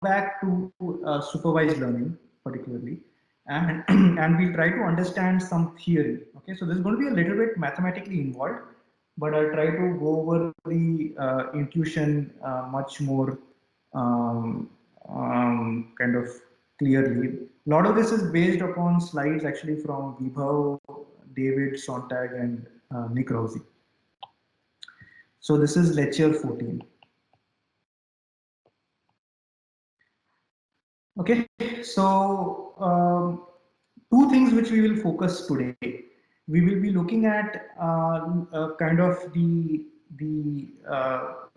back to supervised learning particularly, and and we'll try to understand some theory. Okay, so this is going to be a little bit mathematically involved, but I'll try to go over the intuition much more um, kind of clearly. A lot of this is based upon slides actually from Vibhav, David, Sontag, and Nick Rousey. So this is lecture 14. Okay, so two things which we will focus today. We will be looking at kind of the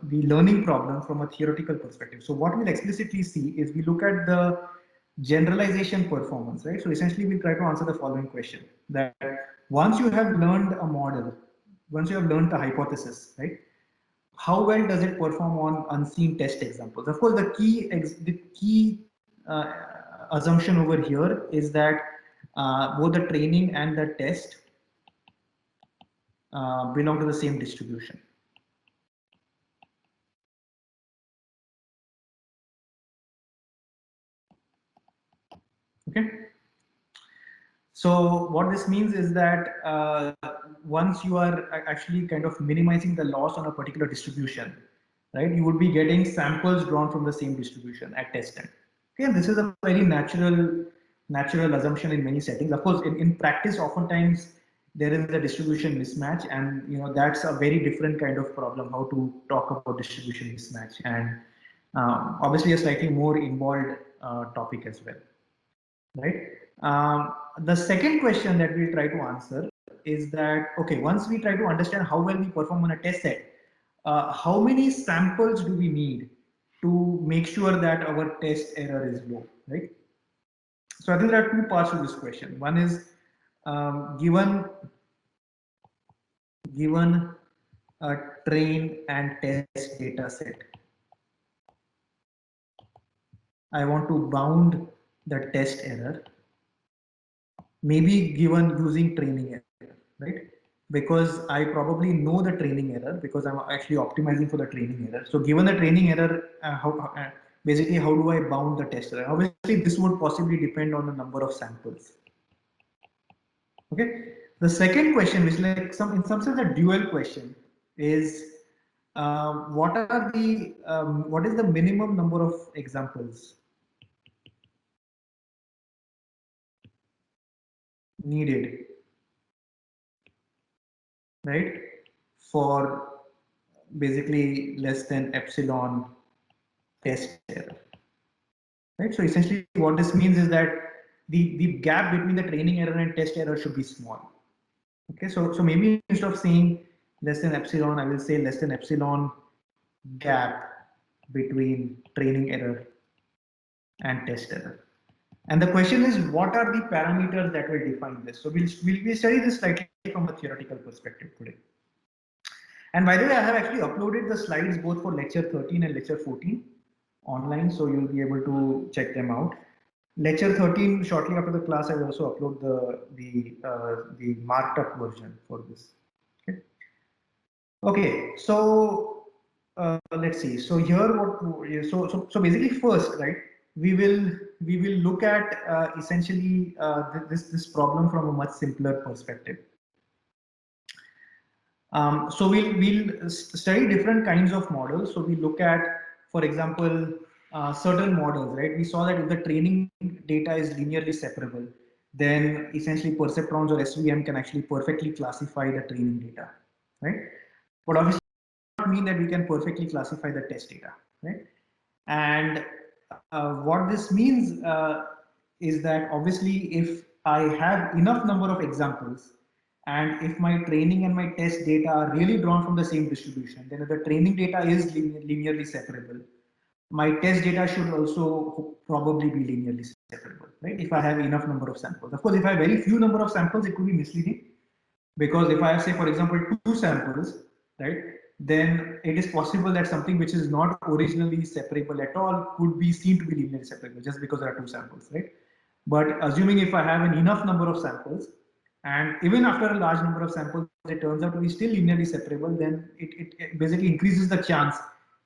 learning problem from a theoretical perspective. So what we'll explicitly see is we look at the generalization performance, right? So essentially we'll try to answer the following question, that once you have learned a model, once you have learned the hypothesis, right? How well does it perform on unseen test examples? Of course, the key assumption over here is that both the training and the test belong to the same distribution. Okay. So what this means is that once you are actually kind of minimizing the loss on a particular distribution, right, you would be getting samples drawn from the same distribution at test time. Okay, and this is a very natural assumption in many settings. Of course, in practice, oftentimes there is a distribution mismatch, and that's a very different kind of problem. How to talk about distribution mismatch, and obviously a slightly more involved topic as well, right? The second question that we'll try to answer is that, okay, once we try to understand how well we perform on a test set, how many samples do we need to make sure that our test error is low, right? So I think there are two parts to this question. One is given a train and test data set, I want to bound the test error, maybe given using training error, right? Because I probably know the training error because I'm actually optimizing for the training error. So given the training error, basically how do I bound the test error? Obviously, this would possibly depend on the number of samples. Okay. The second question, which like in some sense a dual question, is what is the minimum number of examples needed, right, for basically less than epsilon test error, right? So essentially what this means is that the gap between the training error and test error should be small. Okay, so maybe instead of saying less than epsilon, I will say less than epsilon gap between training error and test error. And the question is, what are the parameters that will define this? So we'll study this slightly from a theoretical perspective today. And by the way, I have actually uploaded the slides both for lecture 13 and lecture 14 online, so you'll be able to check them out. Lecture 13, shortly after the class, I will also upload the marked up version for this. Okay. Okay. So let's see. So here, so basically, first, right? We will look at essentially this problem from a much simpler perspective. So we'll study different kinds of models. So we look at, for example, certain models, right? We saw that if the training data is linearly separable, then essentially perceptrons or SVM can actually perfectly classify the training data, right? But obviously, it does not mean that we can perfectly classify the test data, right? And what this means is that obviously, if I have enough number of examples, and if my training and my test data are really drawn from the same distribution, then if the training data is linearly separable, my test data should also probably be linearly separable, right? If I have enough number of samples. Of course, if I have very few number of samples, it could be misleading, because if I have, say, for example, two samples, right, then it is possible that something which is not originally separable at all could be seen to be linearly separable just because there are two samples, right? But assuming if I have an enough number of samples, and even after a large number of samples, it turns out to be still linearly separable, then it basically increases the chance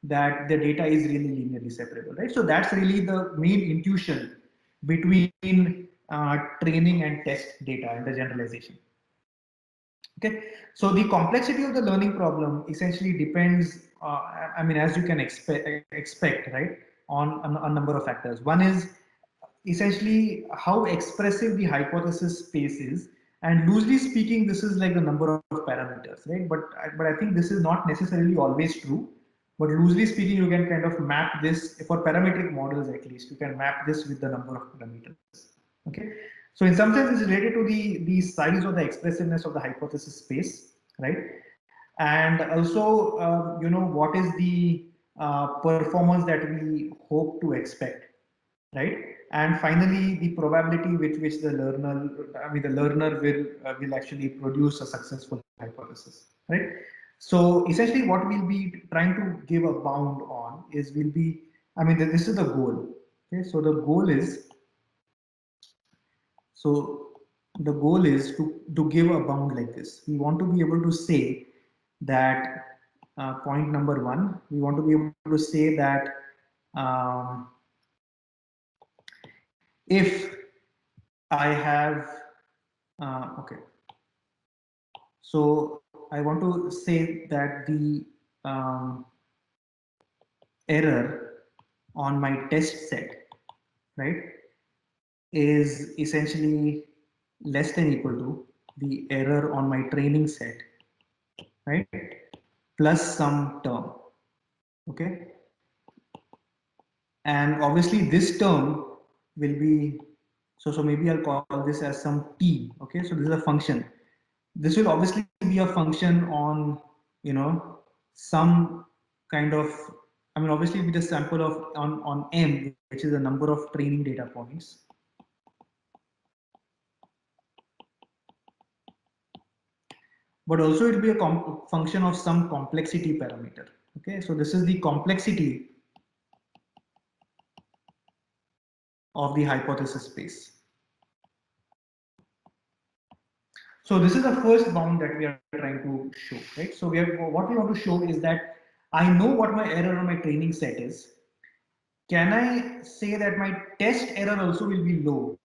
that the data is really linearly separable, right? So that's really the main intuition between training and test data and the generalization. Okay, so the complexity of the learning problem essentially depends, I mean, as you can expect, right, on a number of factors. One is essentially how expressive the hypothesis space is, and loosely speaking, this is like the number of parameters, right? But I think this is not necessarily always true. But loosely speaking, you can kind of map this for parametric models at least. You can map this with the number of parameters. Okay, so in some sense, it's related to the size or the expressiveness of the hypothesis space, right? And also, what is the performance that we hope to expect, right? And finally, the probability with which the learner will actually produce a successful hypothesis, right? So essentially, what we'll be trying to give a bound on is will be, I mean, this is the goal. Okay, so the goal is to give a bound like this. We want to be able to say that point number one, we want to be able to say that um, if I have, okay, so I want to say that the error on my test set, right, is essentially less than equal to the error on my training set, right, plus some term. Okay, and obviously this term will be, so maybe I'll call this as some t. Okay, so this is a function. This will obviously be a function on, some kind of, I mean, obviously with a sample of on m, which is the number of training data points. But also it will be a function of some complexity parameter. Okay, so this is the complexity of the hypothesis space. So this is the first bound that we are trying to show, right? So what we want to show is that I know what my error on my training set is. Can I say that my test error also will be low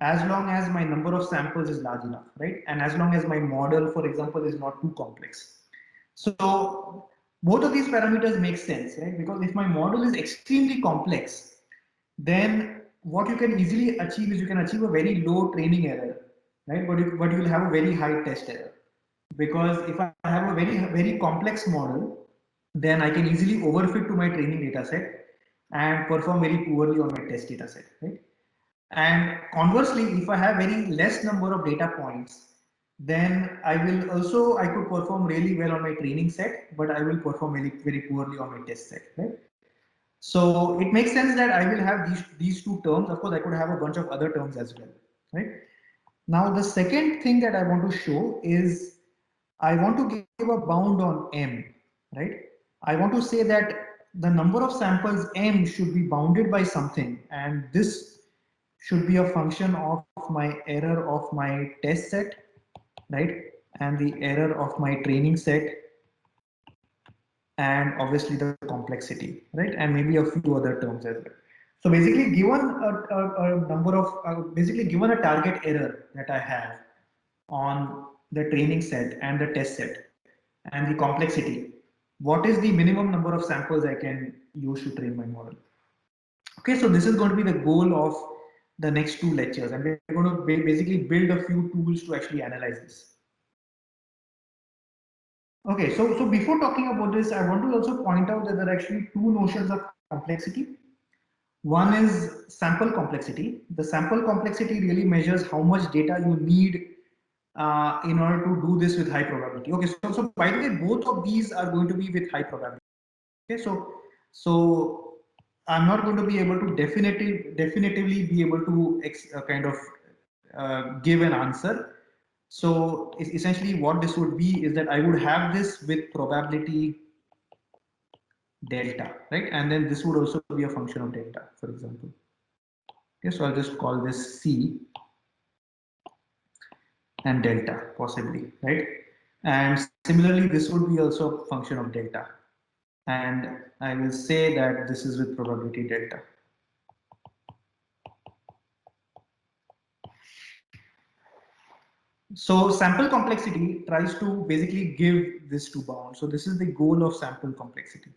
as long as my number of samples is large enough, right? And as long as my model, for example, is not too complex. So both of these parameters make sense, right? Because if my model is extremely complex, then what you can easily achieve is you can achieve a very low training error, right? But you will have a very high test error. Because if I have a very complex model, then I can easily overfit to my training data set and perform very poorly on my test data set, right? And conversely, if I have very less number of data points, then I could perform really well on my training set, but I will perform very poorly on my test set, right? So it makes sense that I will have these two terms. Of course, I could have a bunch of other terms as well, right? Now, the second thing that I want to show is I want to give a bound on m, right? I want to say that the number of samples m should be bounded by something, and this should be a function of my error of my test set, right? And the error of my training set, and obviously the complexity, right? And maybe a few other terms as well. So basically, given a number of, basically given a target error that I have on the training set and the test set and the complexity, what is the minimum number of samples I can use to train my model? Okay, so this is going to be the goal of the next two lectures, and we're going to basically build a few tools to actually analyze this. Okay, so before talking about this, I want to also point out that there are actually two notions of complexity. One is sample complexity. The sample complexity really measures how much data you need in order to do this with high probability. Okay, so by the way, both of these are going to be with high probability. Okay, so I'm not going to be able to definitively be able to kind of give an answer. So essentially what this would be is that I would have this with probability delta, right? And then this would also be a function of delta, for example. Okay, so I'll just call this C and delta possibly, right? And similarly, this would be also a function of delta. and I will say that this is with probability delta. So sample complexity tries to basically give this to bound. So this is the goal of sample complexity.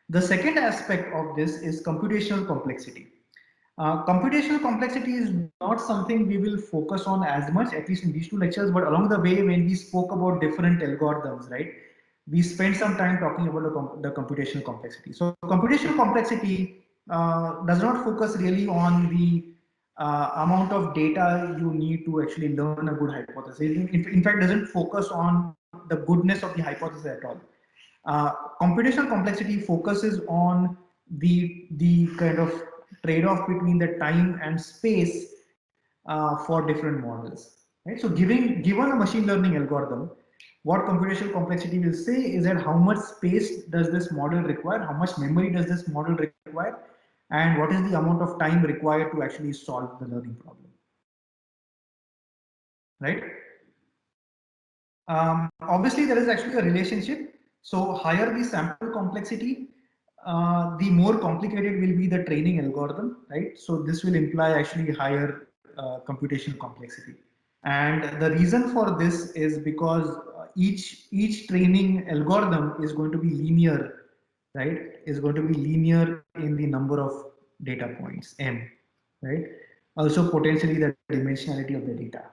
The second aspect of this is computational complexity. Computational complexity is not something we will focus on as much, at least in these two lectures, but along the way, when we spoke about different algorithms, right, we spent some time talking about the computational complexity. So computational complexity does not focus really on the amount of data you need to actually learn a good hypothesis. In fact, doesn't focus on the goodness of the hypothesis at all. Computational complexity focuses on the kind of trade-off between the time and space for different models. Right? So given a machine learning algorithm, what computational complexity will say is that how much space does this model require, how much memory does this model require, and what is the amount of time required to actually solve the learning problem. Right? Obviously, there is actually a relationship. So higher the sample complexity, the more complicated will be the training algorithm, right? So this will imply actually higher computational complexity. And the reason for this is because each training algorithm is going to be linear, right? Is going to be linear in the number of data points, m, right? Also potentially the dimensionality of the data.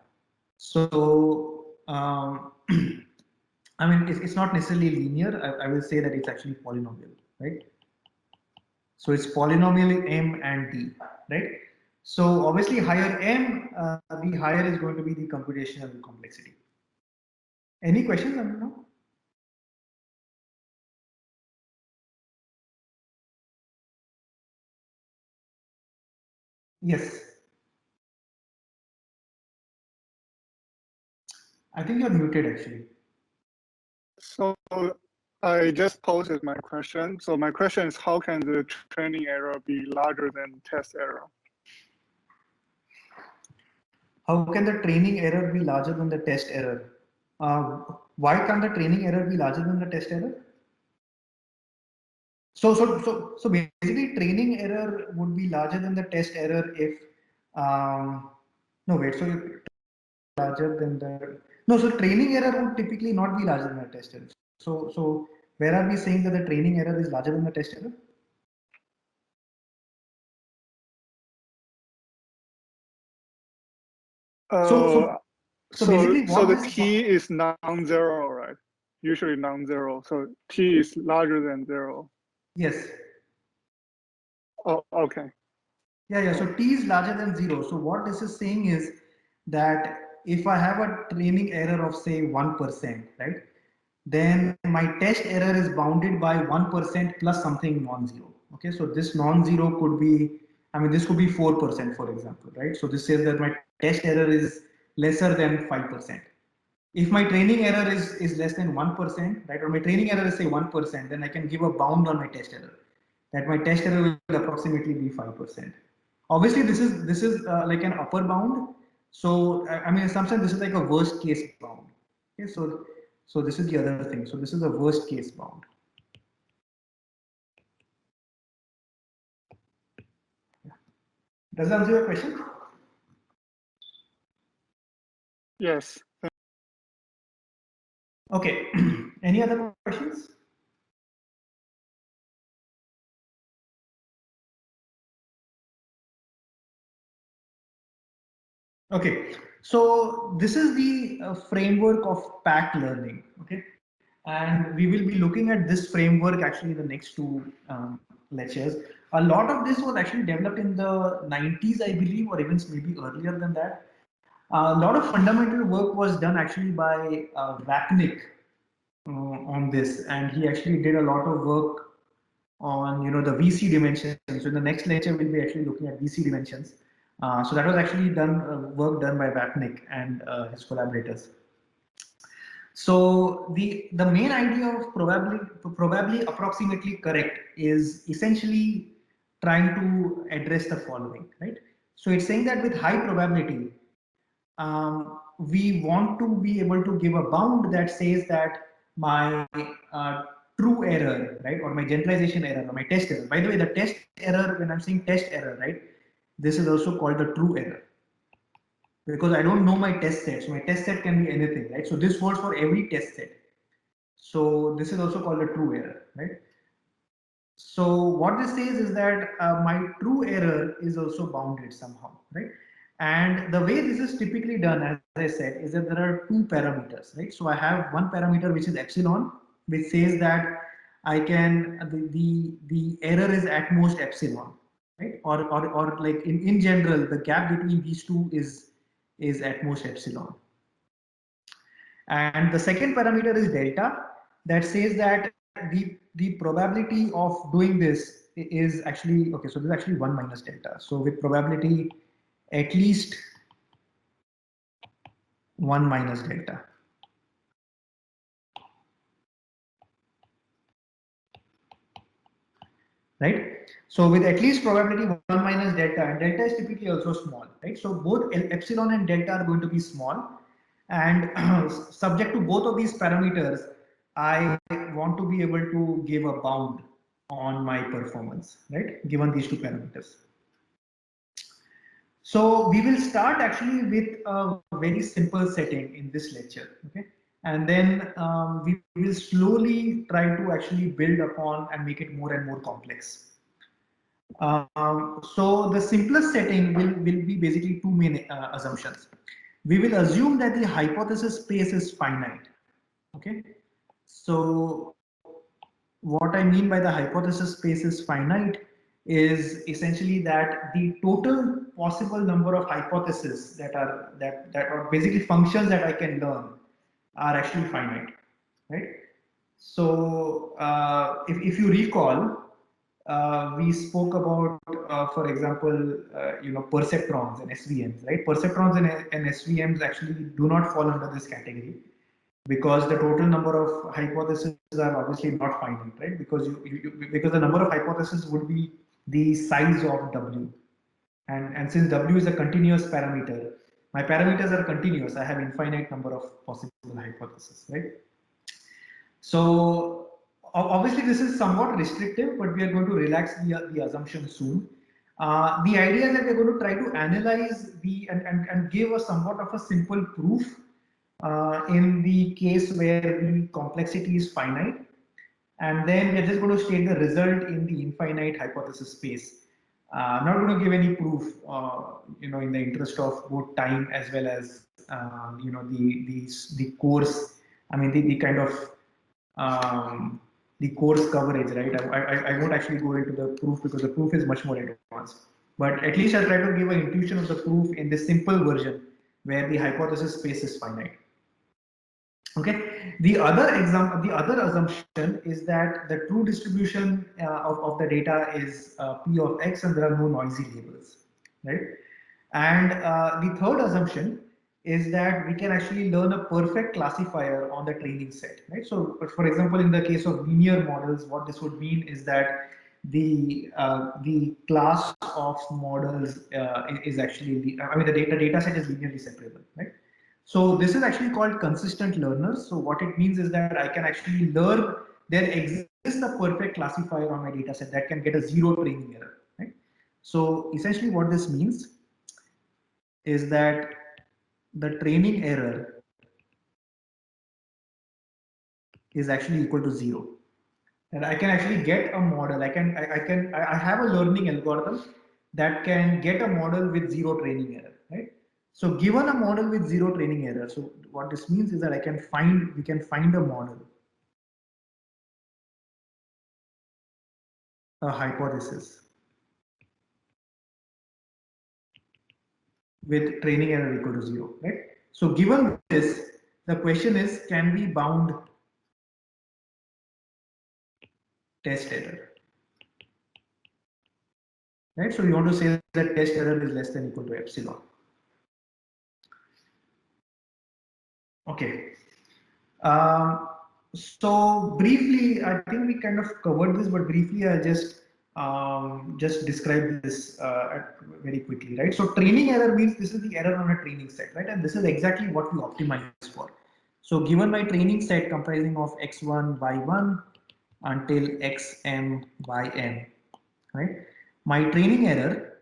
So, I mean, it's not necessarily linear. I will say that it's actually polynomial, right? So it's polynomial m and d, right? So obviously higher m, the higher is going to be the computational complexity. Any questions on now? Yes. I think you're muted actually. So I just posted my question. So my question is, how can the training error be larger than test error? How can the training error be larger than the test error? Why can't the training error be larger than the test error? So basically, training error would be larger than the test error if no wait. So larger than the no. So training error would typically not be larger than the test error. So where are we saying that the training error is larger than the test error? So basically, So what the this t is non-zero, right? Usually non-zero. So t is larger than 0. yes. Oh, okay. Yeah. So t is larger than 0. So what this is saying is that if I have a training error of say 1%, right? Then my test error is bounded by 1% plus something non-zero. Okay, so this non-zero could be, I mean, this could be 4%, for example, right? So this says that my test error is lesser than 5%. If my training error is less than 1%, right, or my training error is say 1%, then I can give a bound on my test error. That my test error will approximately be 5%. Obviously, this is like an upper bound. So I mean, in some sense, this is like a worst case bound. Okay, so this is the other thing. So this is a worst case bound. Does that answer your question? Yes. Okay. Any other questions? Okay. So this is the framework of packed learning. Okay. And we will be looking at this framework actually in the next two lectures. A lot of this was actually developed in the 90s, I believe, or even maybe earlier than that. A lot of fundamental work was done actually by Vapnik on this, and he actually did a lot of work on the VC dimensions. So in the next lecture, we'll be actually looking at VC dimensions. So that was actually work done by Vapnik and his collaborators. So the main idea of probably approximately correct is essentially trying to address the following, right? So it's saying that with high probability, we want to be able to give a bound that says that my true error, right, or my generalization error, or my test error. By the way, the test error, when I'm saying test error, right, this is also called the true error, because I don't know my test set. So my test set can be anything, right? So this holds for every test set. So this is also called a true error, right? So what this says is that my true error is also bounded somehow, right? And the way this is typically done, as I said, is that there are two parameters, right? So I have one parameter which is epsilon, which says that I can the error is at most epsilon, right? Or like in general, the gap between these two is at most epsilon. And the second parameter is delta, that says that the probability of doing this is actually, okay, so this is actually 1 minus delta. So with probability at least 1 minus delta. Right? So with at least probability 1 minus delta, and delta is typically also small, right? So both epsilon and delta are going to be small, and subject to both of these parameters, I want to be able to give a bound on my performance, right? Given these two parameters. So we will start actually with a very simple setting in this lecture, okay? And then we will slowly try to actually build upon and make it more and more complex. So the simplest setting will be basically two main assumptions. We will assume that the hypothesis space is finite. Okay. So what I mean by the hypothesis space is finite is essentially that the total possible number of hypotheses that are basically functions that I can learn are actually finite, right? So if you recall, we spoke about, for example, perceptrons and SVMs, right? Perceptrons and SVMs actually do not fall under this category because the total number of hypotheses are obviously not finite, right? Because because the number of hypotheses would be the size of W, and since W is a continuous parameter, my parameters are continuous. I have infinite number of possible hypotheses, right? So obviously this is somewhat restrictive, but we are going to relax the assumption soon. The idea is that we're going to try to analyze and give a somewhat of a simple proof in the case where the complexity is finite. And then we're just going to state the result in the infinite hypothesis space. I'm not going to give any proof, in the interest of both time as well as, the course. I mean, the kind of the course coverage, right? I won't actually go into the proof because the proof is much more advanced. But at least I'll try to give an intuition of the proof in the simple version where the hypothesis space is finite. Okay. The other assumption is that the true distribution of the data is P of X and there are no noisy labels, right? And the third assumption is that we can actually learn a perfect classifier on the training set, right? So, for example, in the case of linear models, what this would mean is that the class of models is actually the data set is linearly separable, right? So this is actually called consistent learners. So what it means is that I can actually learn there exists a perfect classifier on my data set that can get a zero training error, right? So essentially what this means is that the training error is actually equal to zero. And I can actually get a model. I have a learning algorithm that can get a model with zero training error, right? So given a model with zero training error, so what this means is that we can find a model, a hypothesis with training error equal to zero, right? So given this, the question is, can we bound test error? Right? So you want to say that test error is less than equal to epsilon. Okay. So briefly, I think we kind of covered this, but briefly I'll just just describe this very quickly, right? So training error means this is the error on a training set, right? And this is exactly what we optimize for. So given my training set comprising of x1, y1 until xm, yn, right? My training error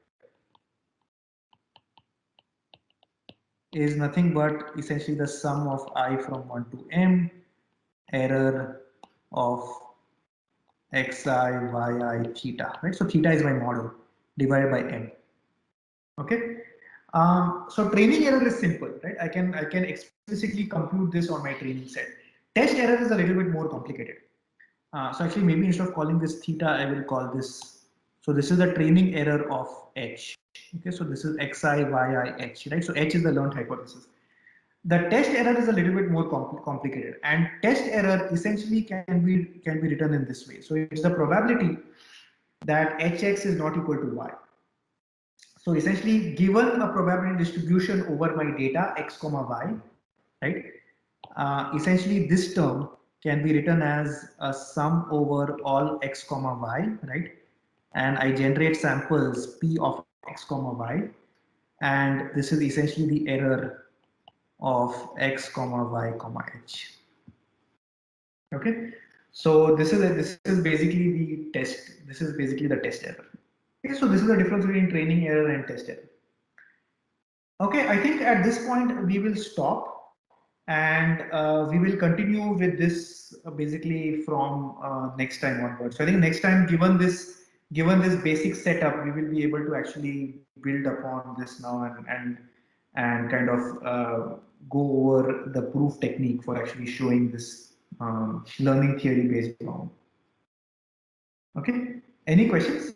is nothing but essentially the sum of I from 1 to m, error of xi, yi, theta, right? So theta is my model divided by m. Okay. So training error is simple, right? I can explicitly compute this on my training set. Test error is a little bit more complicated. So actually, maybe instead of calling this theta, I will call this. So this is the training error of h. Okay, so this is xi, yi, h, right? So h is the learned hypothesis. The test error is a little bit more complicated, and test error essentially can be written in this way. So it's the probability that hx is not equal to y. So essentially, given a probability distribution over my data x comma y, right? Essentially, this term can be written as a sum over all x comma y, right? And I generate samples p of x comma y, and this is essentially the error of x comma y comma h. Okay, so this is basically the test. This is basically the test error. Okay, so this is the difference between training error and test error. Okay, I think at this point we will stop, and we will continue with this basically from next time onwards. So I think next time, given this basic setup, we will be able to actually build upon this now and kind of go over the proof technique for actually showing this learning theory based problem. Okay, any questions?